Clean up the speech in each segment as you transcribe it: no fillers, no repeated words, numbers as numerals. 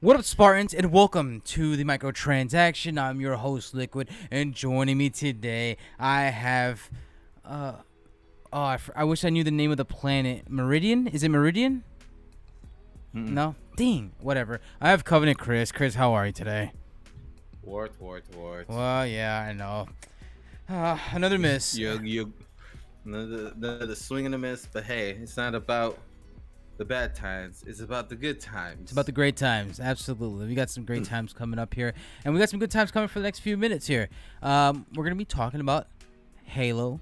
What up, Spartans, and welcome to the Microtransaction. I'm your host, Liquid, and joining me today, I have, I wish I knew the name of the planet. Meridian? Is it Meridian? Mm-mm. No? Dang, whatever. I have Covenant Chris. Chris, how are you today? Wart. Well, yeah, I know. Another miss. You the swing and a miss, but hey, it's not about the bad times. It's about the good It's about times. the great times. Absolutely. We got some great times coming up here, and we got some good times coming for the next few minutes here. We're going to be talking about Halo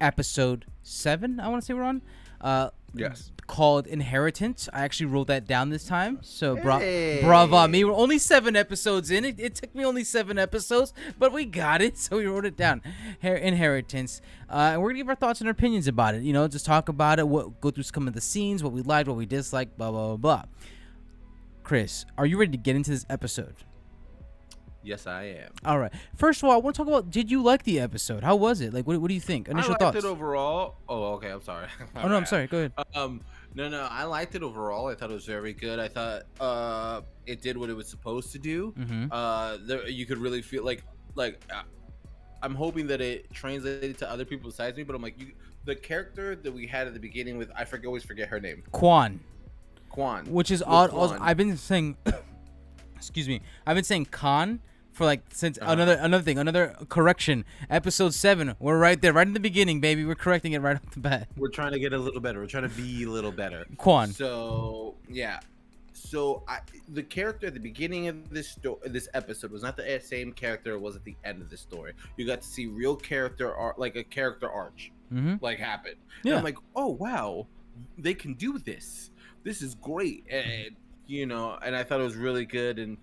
Episode 7, I want to say we're on. Uh, Yes. Called Inheritance. I actually wrote that down this time. So brava me. Hey. We're only 7 episodes in. It took me only 7 episodes, but we got it. So we wrote it down. Inheritance. And we're gonna give our thoughts and our opinions about it. You know, just talk about it. Go through some of the scenes, what we liked, what we disliked, blah blah blah blah. Chris, are you ready to get into this episode? Yes, I am. All right. First of all, I want to talk about. Did you like the episode? How was it? Like, what do you think? I Initial liked thoughts. it overall. Oh, okay. I'm sorry. Oh no, I'm sorry. Go ahead. No. I liked it overall. I thought it was very good. I thought it did what it was supposed to do. Mm-hmm. You could really feel like I'm hoping that it translated to other people besides me. But I'm like, the character that we had at the beginning with always forget her name. Quan. Quan. Which is With odd. Also, Quan. I've been saying, excuse me, I've been saying Khan for like since Uh-huh. another correction. Episode 7, we're right there, right in the beginning, baby. We're correcting it right off the bat. We're trying to get a little better. We're trying to be a little better. Quan. So yeah. The character at the beginning of this episode was not the same character it was at the end of the story. You got to see real character art, like a character arch, Mm-hmm. like happen. And Yeah. I'm like, oh wow, they can do this. This is great, and and I thought it was really good, and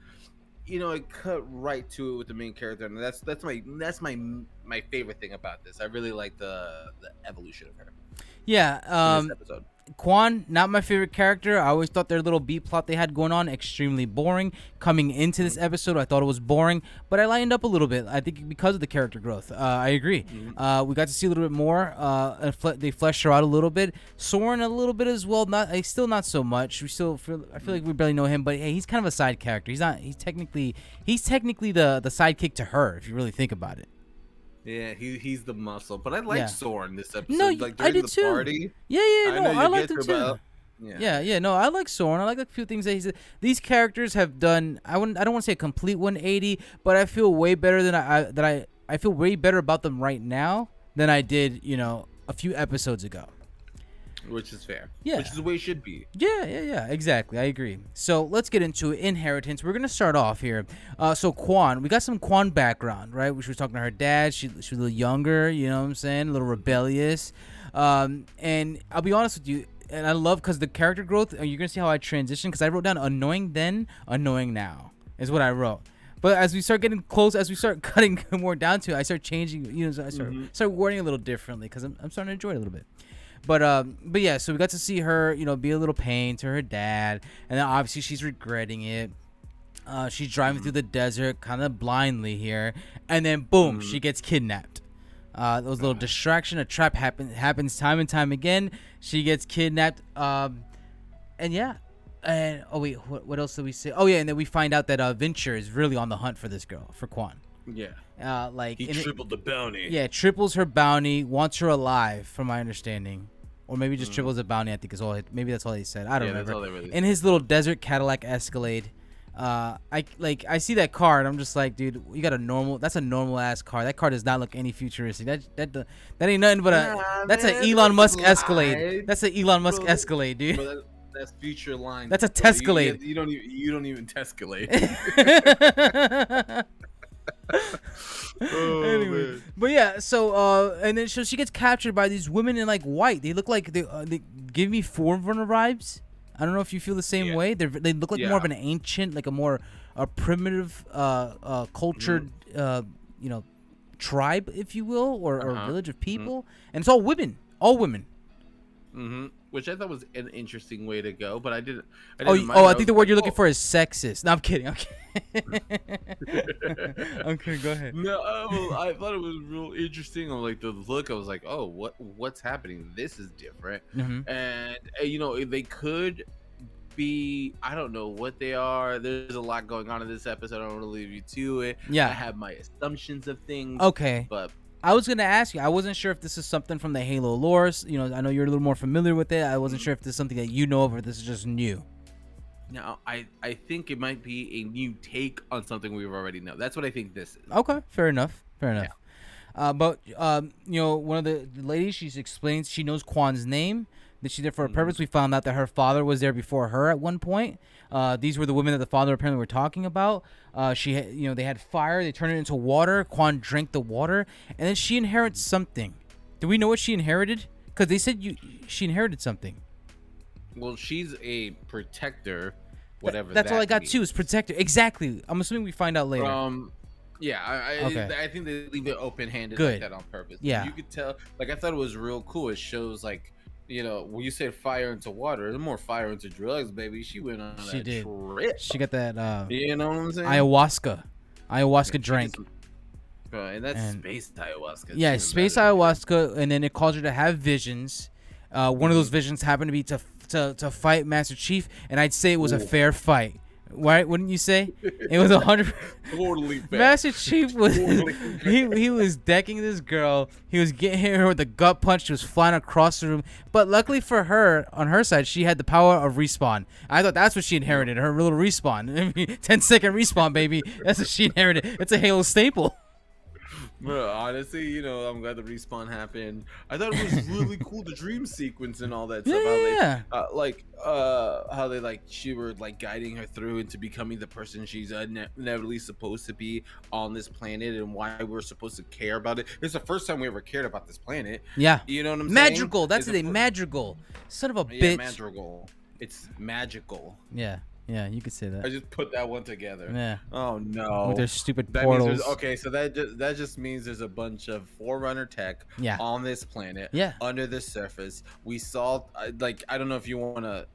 it cut right to it with the main character, and that's my favorite thing about this. I really like the evolution of her Yeah. in this episode. Quan, not my favorite character. I always thought their little B plot they had going on extremely boring. Coming into this episode, I thought it was boring, but I lightened up a little bit. I think because of the character growth. I agree. Mhm. We got to see a little bit more. They fleshed her out a little bit. Soren a little bit as well. Still not so much. I feel like we barely know him, but hey, he's kind of a side character. He's not. He's technically the sidekick to her if you really think about it. Yeah, he's the muscle, but I like Yeah. Soren this episode. No, Like I during did the too. party. Yeah, I no, know I you liked get him to too. about Yeah, no, I like Soren. I like a few things that these characters have done. I don't want to say a complete 180, but I feel way better than I feel way better about them right now than I did, a few episodes ago. which is fair. Yeah. Which is the way it should be. Yeah, exactly. I agree. So let's get into Inheritance. We're gonna start off here. So Quan, we got some Quan background, right? She was talking to her dad. She was a little younger, you know what I'm saying? A little rebellious. And I'll be honest with you, and I love because the character growth. You're gonna see how I transition because I wrote down annoying then, annoying now is what I wrote. But as we start getting close, as we start cutting more down to it, I start changing. So I start wording a little differently because I'm starting to enjoy it a little bit. But yeah, so we got to see her, be a little pain to her dad, and then obviously she's regretting it. She's driving through the desert, kind of blindly here, and then boom, she gets kidnapped. That was a little distraction. A trap happens time and time again. She gets kidnapped. And yeah, and oh wait, what else did we say? Oh yeah, and then we find out that Venture is really on the hunt for this girl, for Quan. Yeah. He tripled the bounty. Yeah, triples her bounty, wants her alive, from my understanding, or maybe just triples the bounty. I think is all. Maybe that's all he said. I don't remember. That's all they really In his little desert Cadillac Escalade, I see that car and I'm just like, dude, you got a normal. That's a normal ass car. That car does not look any futuristic. That ain't nothing but that's an Elon Musk Escalade. That's an Elon Musk Escalade, dude. Bro, that's future line. That's a bro. Tescalade. You don't even Tescalade. Anyway, Man. but yeah, so and then she gets captured by these women in like white. They look like they give me Forerunner vibes. I don't know if you feel the same way. They look like more of an ancient, like a primitive, cultured, tribe, if you will, or village of people, and it's all women, Which I thought was an interesting way to go, but I didn't. I think the word you're looking for is sexist. No, I'm kidding. I'm kidding. Go ahead. No, I thought it was real interesting. On like the look, I was like, oh, what's happening? This is different. Mm-hmm. And they could be. I don't know what they are. There's a lot going on in this episode. I don't want to leave you to it. I Yeah. have my assumptions of things, Okay. but I was gonna ask you. I wasn't sure if this is something from the Halo lore. I know you're a little more familiar with it. I wasn't sure if this is something that you know of, or this is just new. now I think it might be a new take on something we already know. That's what I think this is. Okay, fair enough. Fair enough. Yeah. But one of the ladies, she explains she knows Kwan's name. That she's there for a purpose. We found out that her father was there before her at one point. These were the women that the father apparently were talking about. They had fire. They turned it into water. Kwan drank the water, and then she inherits something. Do we know what she inherited? Because they said she inherited something. Well, she's a protector, whatever. That's all I got means. too. Is protector. Exactly. I'm assuming we find out later. Yeah, I think they leave it open-handed Good. like that on purpose. Yeah. You could tell. Like, I thought it was real cool. It shows, like, when you said fire into water, the more fire into drugs, baby. She went on She a did. trip. She got that You know what I'm saying? ayahuasca drink. And that's space ayahuasca. Yeah, space ayahuasca, and then it caused her to have visions. One of those visions happened to be to fight Master Chief, and I'd say it was a fair fight. Right? Wouldn't you say? It was 100. Totally fair. Master Chief was Totally he was decking this girl. He was getting her with a gut punch. She was flying across the room. But luckily for her, on her side, she had the power of respawn. I thought that's what she inherited. Her little respawn. 10-second respawn, baby. That's what she inherited. It's a Halo staple. Bro, honestly, I'm glad the respawn happened. I thought it was really cool, the dream sequence and all that stuff. Yeah. How they she were guiding her through into becoming the person she's inevitably supposed to be on this planet, and why we're supposed to care about it. It's the first time we ever cared about this planet. Yeah. You know what I'm saying? Madrigal. That's it. Madrigal. Son of a bitch. Madrigal. It's magical. Yeah. Yeah, you could say that. I just put that one together. Yeah. Oh no. With their stupid That portals. so that just means there's a bunch of Forerunner tech on this planet. Yeah. Under the surface. We saw I don't know if you wanna,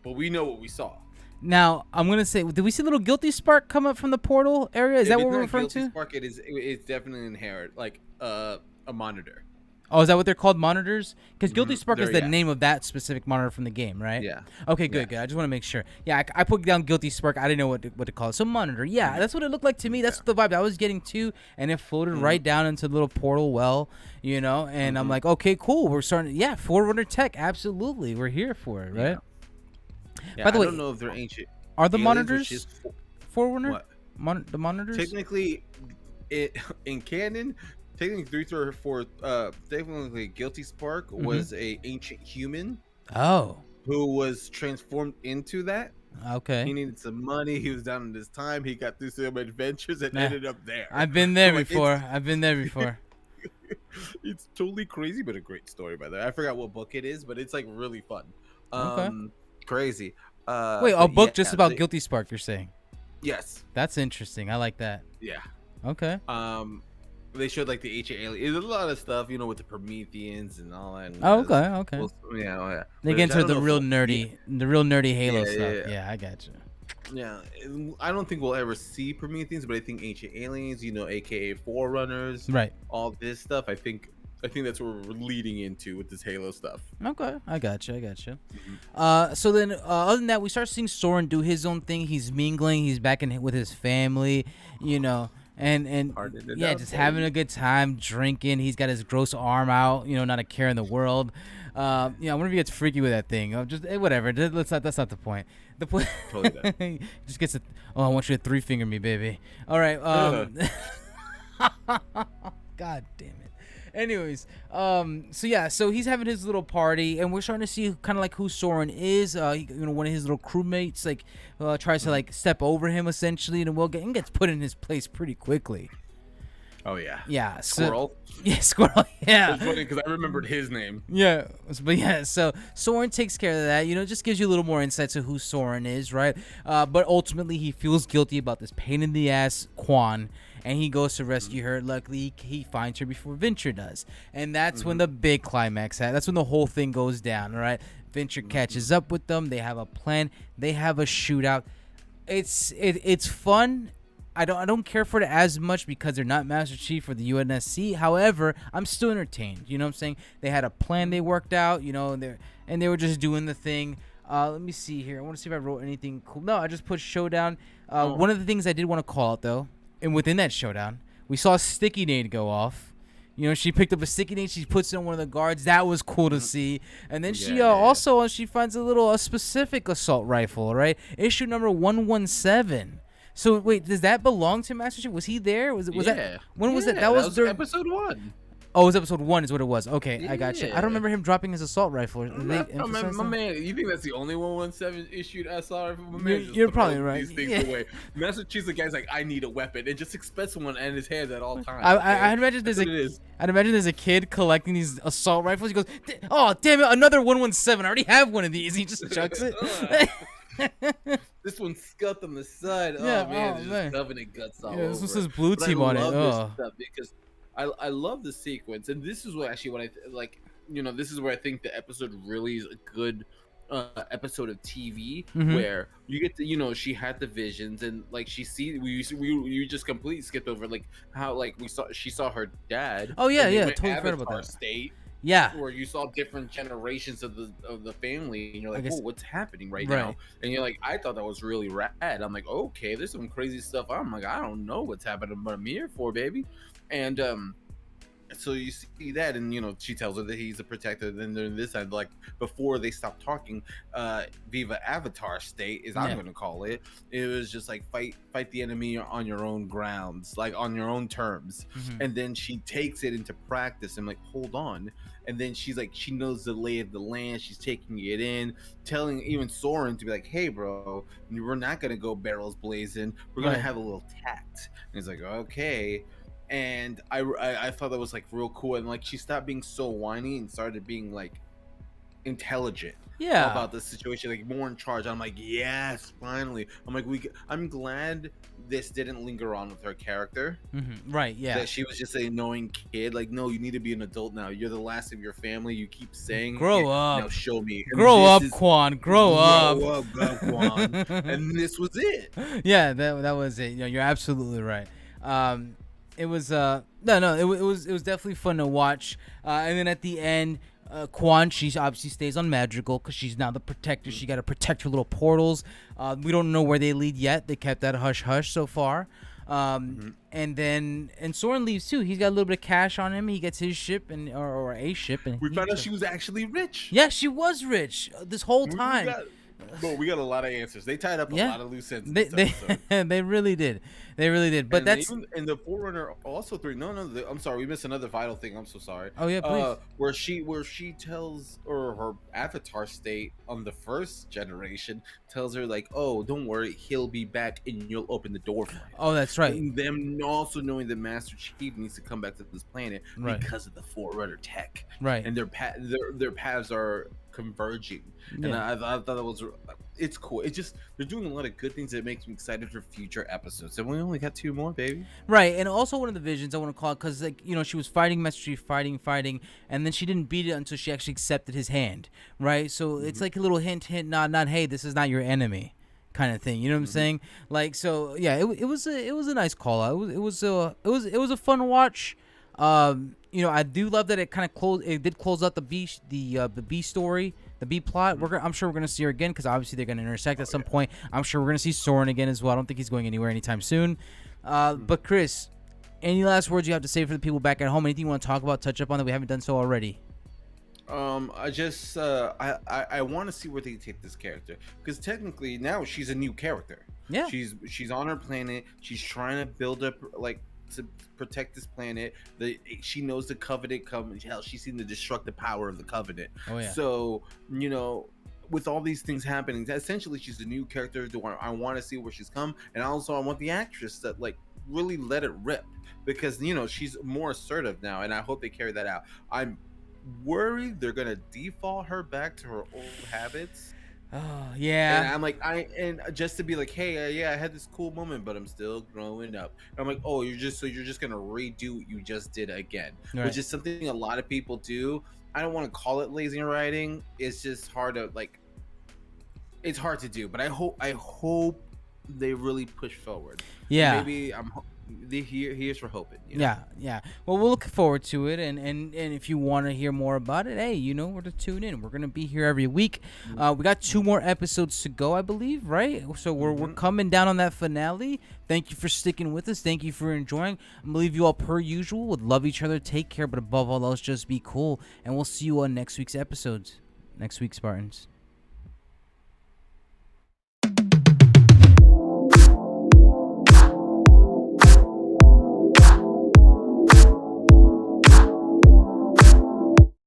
but we know what we saw. Now I'm gonna say, did we see a little guilty spark come up from the portal area? Is that what we're referring to? Spark, it's definitely inherent, a monitor. Oh, is that what they're called, monitors? Because Guilty Spark is the yeah. name of that specific monitor from the game, right? Yeah. Okay, good. I just want to make sure. Yeah, I put down Guilty Spark. I didn't know what to call it. So monitor. Yeah, that's what it looked like to me. That's the vibe I was getting too. And it floated right down into the little portal well, and I'm like, okay, cool. We're starting. Yeah, Forerunner tech. Absolutely. We're here for it, right? Yeah, By the way, I don't know if they're ancient. Are the monitors Forerunner? What? The monitors? Technically, in canon, technically 3 or 4, definitely Guilty Spark was a ancient human. Oh. Who was transformed into that. Okay. He needed some money. He was down in his time. He got through some adventures and ended up there. I've been there before. It's totally crazy, but a great story, by the way. I forgot what book it is, but it's really fun. Okay. Crazy. Wait, a book just about Guilty Spark, you're saying? Yes. That's interesting. I like that. Yeah. Okay. They showed the ancient aliens. There's a lot of stuff, with the Prometheans and all that. Okay. Well, yeah. They get into the real nerdy Halo stuff. Yeah. I got you. Yeah, I don't think we'll ever see Prometheans, but I think ancient aliens, aka Forerunners, right? All this stuff. I think that's what we're leading into with this Halo stuff. Okay, I got you. So then, other than that, we start seeing Soren do his own thing. He's mingling. He's back with his family, and just having a good time, drinking. He's got his gross arm out, not a care in the world. I wonder if he gets freaky with that thing. Whatever. That's not the point. The point. Totally just gets it. Oh, I want you to 3-finger me, baby. All right. God damn it. Anyways, so he's having his little party, and we're starting to see kind of who Soren is. One of his little crewmates tries to step over him essentially, and gets put in his place pretty quickly. Oh yeah. Yeah. Squirrel. Squirrel. Yeah. It's funny because I remembered his name. Yeah. But yeah, so Soren takes care of that. Just gives you a little more insight to who Soren is, right? But ultimately, he feels guilty about this pain in the ass Kwan, and he goes to rescue her. Luckily, he finds her before Venture does, and that's when the big climax happens. That's when the whole thing goes down. All right. Venture catches up with them. They have a plan. They have a shootout. It's fun. I don't care for it as much because they're not Master Chief or the UNSC. However, I'm still entertained. You know what I'm saying? They had a plan they worked out, and they were just doing the thing. Let me see here. I want to see if I wrote anything cool. No, I just put showdown. Oh, One of the things I did want to call out though, and within that showdown, we saw a sticky nade go off. You know, she picked up a sticky nade. She puts it on one of the guards. That was cool to mhm. see. And then she Yeah. also she finds a specific assault rifle. Right, issue number 117. So wait, does that belong to Master Chief? Was he there? Was that Yeah. when was that? Yeah. That That was was during. episode 1. Oh, it was episode 1 is what it was. Okay, I got you. I don't Yeah. remember him dropping his assault rifle. Did they emphasize My that? man, you think that's the only 117 issued SR? My You're, man just you're probably throwing right. these things Yeah. away. Master Chief's the guy's like, I need a weapon. And just expects one in his hands at all times. I'd Okay, imagine that's there's what a it is. I'd imagine there's a kid collecting these assault rifles. He goes, "Oh, damn it, another 117. I already have one of these." He just chucks it. This one's scuffed on the side. Yeah. Oh man, Oh there's man. just covenant guts all Yeah. This one over it. says blue But I team on it. love this Oh. stuff because I love the sequence, and this is what actually what like. You know, this is where I think the episode really is a good episode of TV, Mhm. where you get to, you know, she had the visions, and like we just completely skipped over like how like she saw her dad. Oh yeah, And they yeah. went Totally forgot about Avatar that. state, Yeah. where you saw different generations of the family, and you're I like, guess. "Whoa, what's happening right Right. now?" And you're like, "I thought that was really rad." I'm like, "Okay, there's some crazy stuff." I'm like, "I don't know what's happening, but I'm here for, baby." And so you see that, and you know, she tells her that he's a protector. Then during this time, like before they stopped talking, Viva Avatar state, is I'm Yeah. gonna call it. It was just like fight the enemy on your own grounds, like on your own terms. Mhm. And then she takes it into practice and like, hold on. And then she's like, she knows the lay of the land. She's taking it in, telling even Soren to be like, hey, bro, we're not gonna go barrels blazing. We're gonna Right. have a little tact. And he's like, okay. And I thought that was like real cool, and like she stopped being so whiny and started being like intelligent Yeah. about the situation, like more in charge. I'm like, yes, finally. I'm like, I'm glad this didn't linger on with her character. Right. Yeah. That she was just an annoying kid. Like, no, you need to be an adult now. You're the last of your family. You keep saying Grow it. up. Now show me. And Grow this up, is Quan. Grow up. grow up, Gokwan. And this was it. Yeah, that was it. You know, you're absolutely right. It was it was definitely fun to watch. And then at the end, Quan, she obviously stays on Madrigal because she's now the protector. She got to protect her little portals. We don't know where they lead yet. They kept that hush hush so far. And Soren leaves too. He's got a little bit of cash on him. He gets his ship or a ship, and We he found out goes- she was actually rich. yeah, she was rich this whole We time. we got a lot of answers. They tied up a Yeah. lot of loose ends in They this episode. they really did. They really did. But And that's even in the Forerunner also three. No, I'm sorry, we missed another vital thing. I'm so sorry. oh yeah, please. Where she tells, or her avatar state on the first generation tells her like, oh, don't worry, he'll be back, and you'll open the door for him. Oh, that's right. And them also knowing that Master Chief needs to come back to this planet Right. because of the Forerunner tech, Right. and their paths are converging. And Yeah. I thought that was, it's cool. It's just they're doing a lot of good things that makes me excited for future episodes. And we only got 2 more, baby. Right, and also one of the visions I want to call it because, like, you know, she was fighting Master Chief, fighting, and then she didn't beat it until she actually accepted his hand, right? So it's like a little hint, nod, hey, this is not your enemy, kind of thing. You know what I'm saying? Like, so yeah, it was a nice call out. It was a fun watch. You know, I do love that it kind of closed. It did close out the B story, the B plot. I'm sure we're gonna see her again because obviously they're gonna intersect at some point. I'm sure we're gonna see Soren again as well. I don't think he's going anywhere anytime soon. But Chris, any last words you have to say for the people back at home? Anything you want to talk about, touch up on that we haven't done so already? I just I want to see where they take this character, because technically now she's a new character. Yeah. She's on her planet. She's trying to build up, like, to protect this planet. She knows the Covenant comes. Hell, she's seen the destructive power of the Covenant. Oh yeah. So, you know, with all these things happening, essentially she's a new character. I want to see where she's come, and also I want the actress that like really let it rip, because you know she's more assertive now, and I hope they carry that out. I'm worried they're gonna default her back to her old habits. Oh And yeah. I'm like, and just to be like, hey, yeah, I had this cool moment, but I'm still growing up. And I'm like, oh, you're just gonna redo what you just did again, Right. which is something a lot of people do. I don't want to call it lazy writing. It's just hard to like. It's hard to do, but I hope they really push forward. Yeah. Maybe here's for hoping. Yeah. Well, we'll look forward to it, and if you want to hear more about it, hey, you know where to tune in. We're gonna be here every week. We got 2 more episodes to go, I believe, right? So we're coming down on that finale. Thank you for sticking with us. Thank you for enjoying. I'm gonna leave you all per usual. Would love each other. Take care, but above all else, just be cool. And we'll see you on next week's episodes. Next week, Spartans.